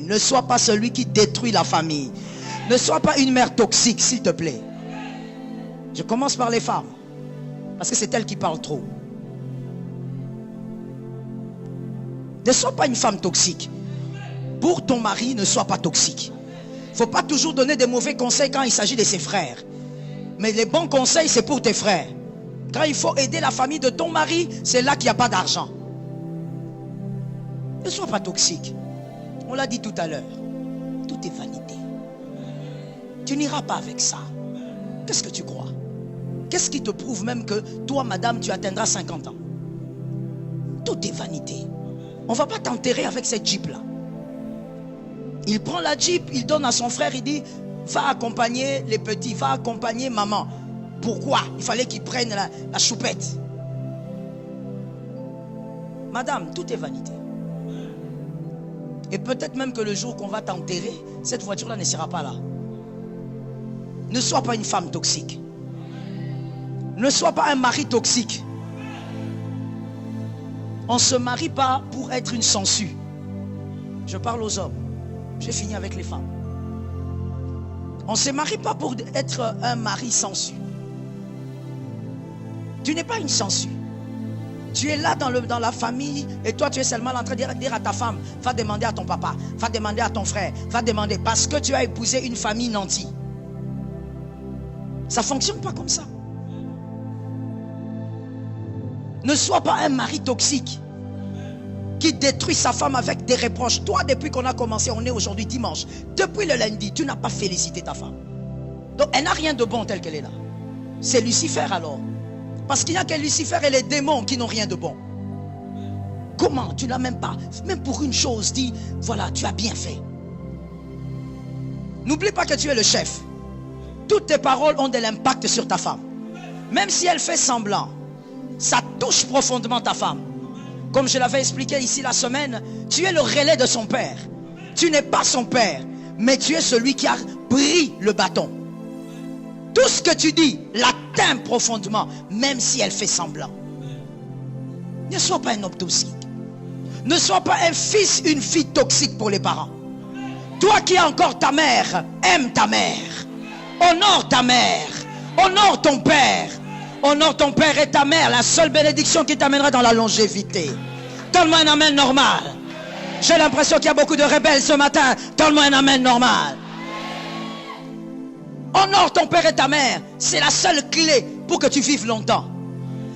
Ne sois pas celui qui détruit la famille. Ne sois pas une mère toxique, s'il te plaît. Je commence par les femmes, parce que c'est elles qui parlent trop. Ne sois pas une femme toxique. Pour ton mari, ne sois pas toxique. Il ne faut pas toujours donner des mauvais conseils quand il s'agit de ses frères. Mais les bons conseils, c'est pour tes frères. Quand il faut aider la famille de ton mari, c'est là qu'il n'y a pas d'argent. Ne sois pas toxique. On l'a dit tout à l'heure. Tout est vanité. Tu n'iras pas avec ça. Qu'est-ce que tu crois? Qu'est-ce qui te prouve même que toi, madame, tu atteindras 50 ans? Tout est vanité. On ne va pas t'enterrer avec cette Jeep-là. Il prend la Jeep, il donne à son frère, il dit, va accompagner les petits, va accompagner maman. Pourquoi? Il fallait qu'il prenne la choupette. Madame, tout est vanité. Et peut-être même que le jour qu'on va t'enterrer, cette voiture-là ne sera pas là. Ne sois pas une femme toxique. Ne sois pas un mari toxique. On ne se marie pas pour être une sangsue. Je parle aux hommes. J'ai fini avec les femmes. On ne se marie pas pour être un mari sangsue. Tu n'es pas une sangsue. Tu es là dans la famille et toi tu es seulement en train de dire à ta femme, va demander à ton papa, va demander à ton frère, va demander, parce que tu as épousé une famille nantie. Ça ne fonctionne pas comme ça. Ne sois pas un mari toxique qui détruit sa femme avec des reproches. Toi, depuis qu'on a commencé, on est aujourd'hui dimanche. Depuis le lundi, tu n'as pas félicité ta femme. Donc, elle n'a rien de bon tel qu'elle est là. C'est Lucifer alors. Parce qu'il n'y a que Lucifer et les démons qui n'ont rien de bon. Comment? Tu n'as même pas, même pour une chose, dis, voilà, tu as bien fait. N'oublie pas que tu es le chef. Toutes tes paroles ont de l'impact sur ta femme. Même si elle fait semblant, ça touche profondément ta femme. Comme je l'avais expliqué ici la semaine, tu es le relais de son père. Tu n'es pas son père, mais tu es celui qui a pris le bâton. Tout ce que tu dis l'atteint profondément, même si elle fait semblant. Ne sois pas un homme toxique. Ne sois pas un fils, une fille toxique pour les parents. Toi qui as encore ta mère, aime ta mère. Honore ta mère. Honore ton père. Honore ton père et ta mère. La seule bénédiction qui t'amènera dans la longévité. Donne-moi un amen normal. J'ai l'impression qu'il y a beaucoup de rebelles ce matin. Donne-moi un amen normal. Honore ton père et ta mère. C'est la seule clé pour que tu vives longtemps.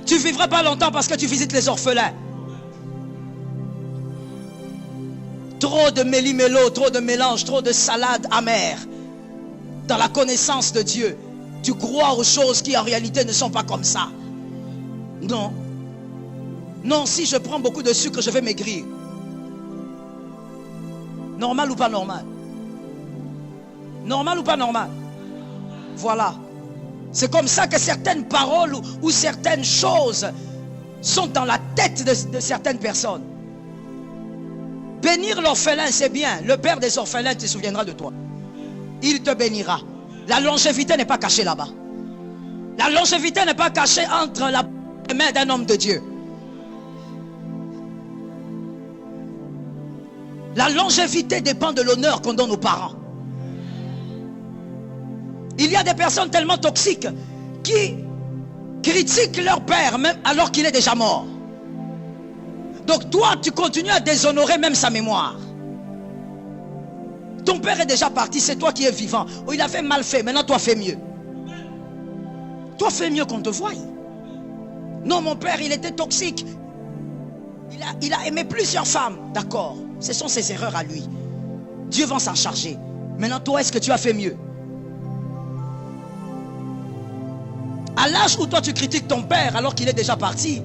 Tu ne vivras pas longtemps parce que tu visites les orphelins. Trop de méli-mélo, trop de mélange, trop de salade amère. Dans la connaissance de Dieu, tu crois aux choses qui en réalité ne sont pas comme ça. Non. Non, si je prends beaucoup de sucre, je vais maigrir. Normal ou pas normal? Normal ou pas normal? Voilà. C'est comme ça que certaines paroles ou certaines choses sont dans la tête de certaines personnes. Bénir l'orphelin, c'est bien. Le père des orphelins te souviendra de toi. Il te bénira. La longévité n'est pas cachée là-bas. La longévité n'est pas cachée entre la main d'un homme de Dieu. La longévité dépend de l'honneur qu'on donne aux parents. Il y a des personnes tellement toxiques qui critiquent leur père même alors qu'il est déjà mort. Donc toi, tu continues à déshonorer même sa mémoire. Ton père est déjà parti, c'est toi qui es vivant. Oh, il avait mal fait, maintenant toi fais mieux. Toi fais mieux qu'on te voie. Non, mon père, il était toxique. Il a aimé plusieurs femmes. D'accord, ce sont ses erreurs à lui. Dieu va s'en charger. Maintenant, toi, est-ce que tu as fait mieux? À l'âge où toi tu critiques ton père alors qu'il est déjà parti,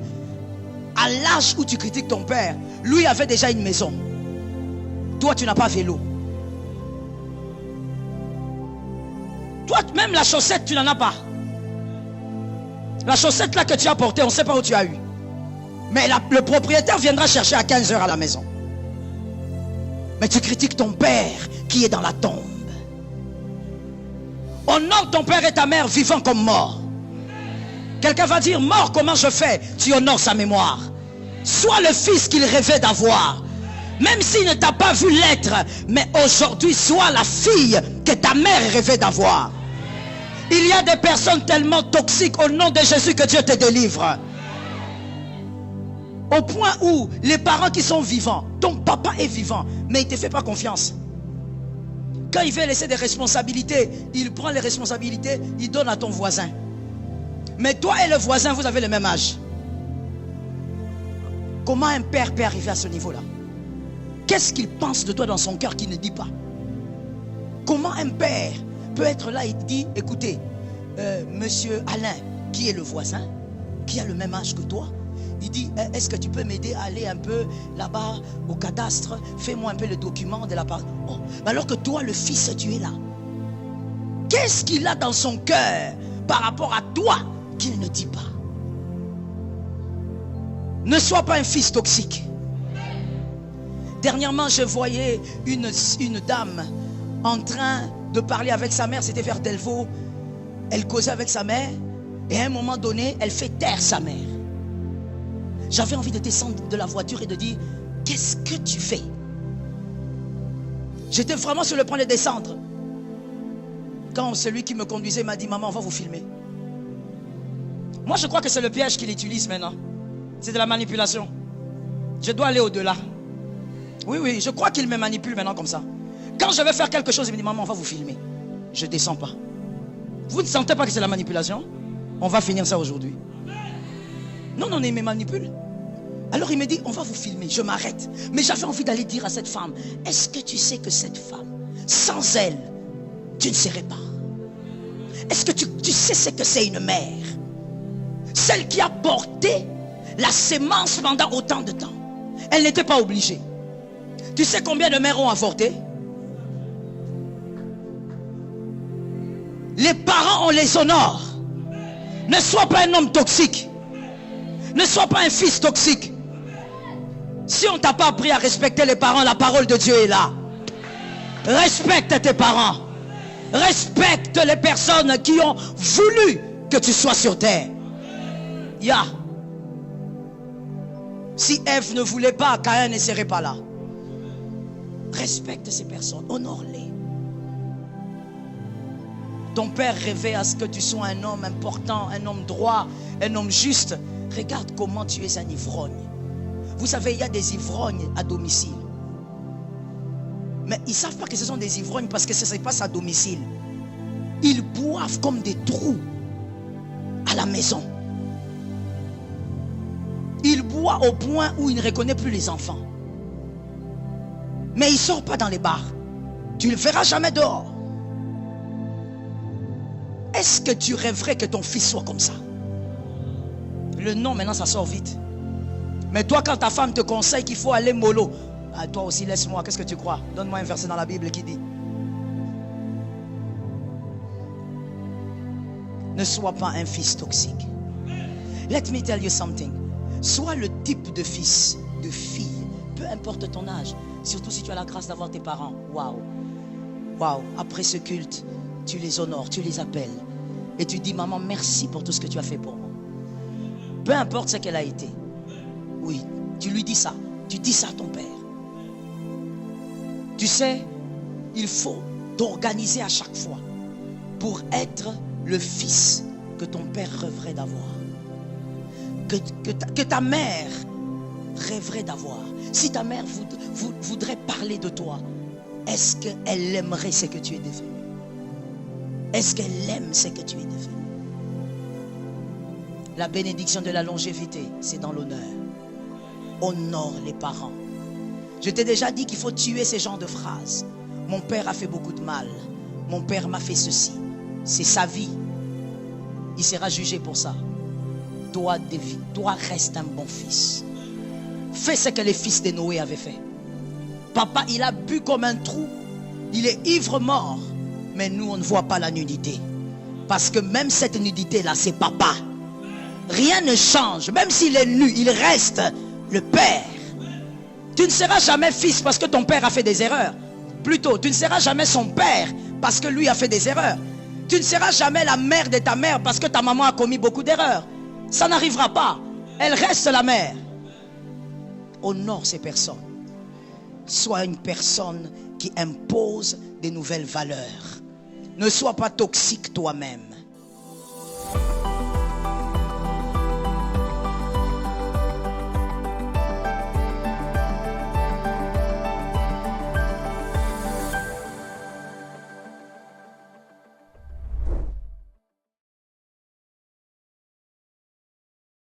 à l'âge où tu critiques ton père, lui avait déjà une maison. Toi, tu n'as pas vélo. Toi, même la chaussette, tu n'en as pas. La chaussette là que tu as portée, on ne sait pas où tu as eu. Mais le propriétaire viendra chercher à 15 h à la maison. Mais tu critiques ton père qui est dans la tombe. Honore ton père et ta mère vivant comme morts. Quelqu'un va dire, mort, comment je fais? Tu honores sa mémoire. Sois le fils qu'il rêvait d'avoir. Même s'il ne t'a pas vu l'être, mais aujourd'hui, sois la fille que ta mère rêvait d'avoir. Il y a des personnes tellement toxiques, au nom de Jésus, que Dieu te délivre. Au point où les parents qui sont vivants, ton papa est vivant, mais il ne te fait pas confiance. Quand il veut laisser des responsabilités, il prend les responsabilités, il donne à ton voisin. Mais toi et le voisin, vous avez le même âge. Comment un père peut arriver à ce niveau-là? Qu'est-ce qu'il pense de toi dans son cœur qu'il ne dit pas? Comment un père peut être là et dire, écoutez, monsieur Alain, qui est le voisin, qui a le même âge que toi, il dit, est-ce que tu peux m'aider à aller un peu là-bas au cadastre? Fais-moi un peu le document de la part. Oh, alors que toi, le fils, tu es là. Qu'est-ce qu'il a dans son cœur par rapport à toi qu'il ne dit pas? Ne sois pas un fils toxique. Dernièrement, je voyais une dame en train de parler avec sa mère. C'était vers Delvaux. Elle causait avec sa mère. Et à un moment donné, elle fait taire sa mère. J'avais envie de descendre de la voiture et de dire, qu'est-ce que tu fais? J'étais vraiment sur le point de descendre. Quand celui qui me conduisait m'a dit, maman, on va vous filmer. Moi, je crois que c'est le piège qu'il utilise maintenant. C'est de la manipulation. Je dois aller au-delà. Oui, je crois qu'il me manipule maintenant comme ça. Quand je vais faire quelque chose, il me dit, maman, on va vous filmer. Je ne descends pas. Vous ne sentez pas que c'est la manipulation? On va finir ça aujourd'hui. Non, il me manipule. Alors il me dit, on va vous filmer. Je m'arrête. Mais j'avais envie d'aller dire à cette femme, est-ce que tu sais que cette femme, sans elle, tu ne serais pas? Est-ce que tu sais ce que c'est une mère? Celle qui a porté la sémence pendant autant de temps. Elle n'était pas obligée. Tu sais combien de mères ont avorté? Les parents, on les honore. Ne sois pas un homme toxique. Ne sois pas un fils toxique. Si on ne t'a pas appris à respecter les parents, la parole de Dieu est là. Respecte tes parents. Respecte les personnes qui ont voulu que tu sois sur terre. Si Ève ne voulait pas, Caïn ne serait pas là. Respecte ces personnes, honore-les. Ton père rêvait à ce que tu sois un homme important, un homme droit, un homme juste. Regarde comment tu es un ivrogne. Vous savez, il y a des ivrognes à domicile. Mais ils ne savent pas que ce sont des ivrognes parce que ça se passe à domicile. Ils boivent comme des trous à la maison. Il boit au point où il ne reconnaît plus les enfants. Mais il ne sort pas dans les bars. Tu ne le verras jamais dehors. Est-ce que tu rêverais que ton fils soit comme ça? Le nom maintenant ça sort vite. Mais toi quand ta femme te conseille qu'il faut aller mollo, toi aussi laisse-moi, qu'est-ce que tu crois? Donne-moi un verset dans la Bible qui dit, ne sois pas un fils toxique. Let me tell you something. Sois le type de fils, de fille, peu importe ton âge, surtout si tu as la grâce d'avoir tes parents. Waouh, après ce culte, tu les honores, tu les appelles et tu dis, maman, merci pour tout ce que tu as fait pour moi. Peu importe ce qu'elle a été. Oui, tu lui dis ça. Tu dis ça à ton père. Tu sais, il faut t'organiser à chaque fois pour être le fils que ton père rêverait d'avoir. Que ta mère rêverait d'avoir. Si ta mère voudrait parler de toi, est-ce qu'elle aimerait ce que tu es devenu? Est-ce qu'elle aime ce que tu es devenu? La bénédiction de la longévité, c'est dans l'honneur. Honore les parents. Je t'ai déjà dit qu'il faut tuer ces genres de phrases. Mon père a fait beaucoup de mal. Mon père m'a fait ceci. C'est sa vie. Il sera jugé pour ça. Toi, reste un bon fils. Fais ce que les fils de Noé avaient fait. Papa, il a bu comme un trou. Il est ivre mort. Mais nous, on ne voit pas la nudité. Parce que même cette nudité-là, c'est papa. Rien ne change. Même s'il est nu, il reste le père. Tu ne seras jamais fils parce que ton père a fait des erreurs. Plutôt, tu ne seras jamais son père parce que lui a fait des erreurs. Tu ne seras jamais la mère de ta mère parce que ta maman a commis beaucoup d'erreurs. Ça n'arrivera pas. Elle reste la mère. Honore ces personnes. sois une personne qui impose des nouvelles valeurs. Ne sois pas toxique toi-même.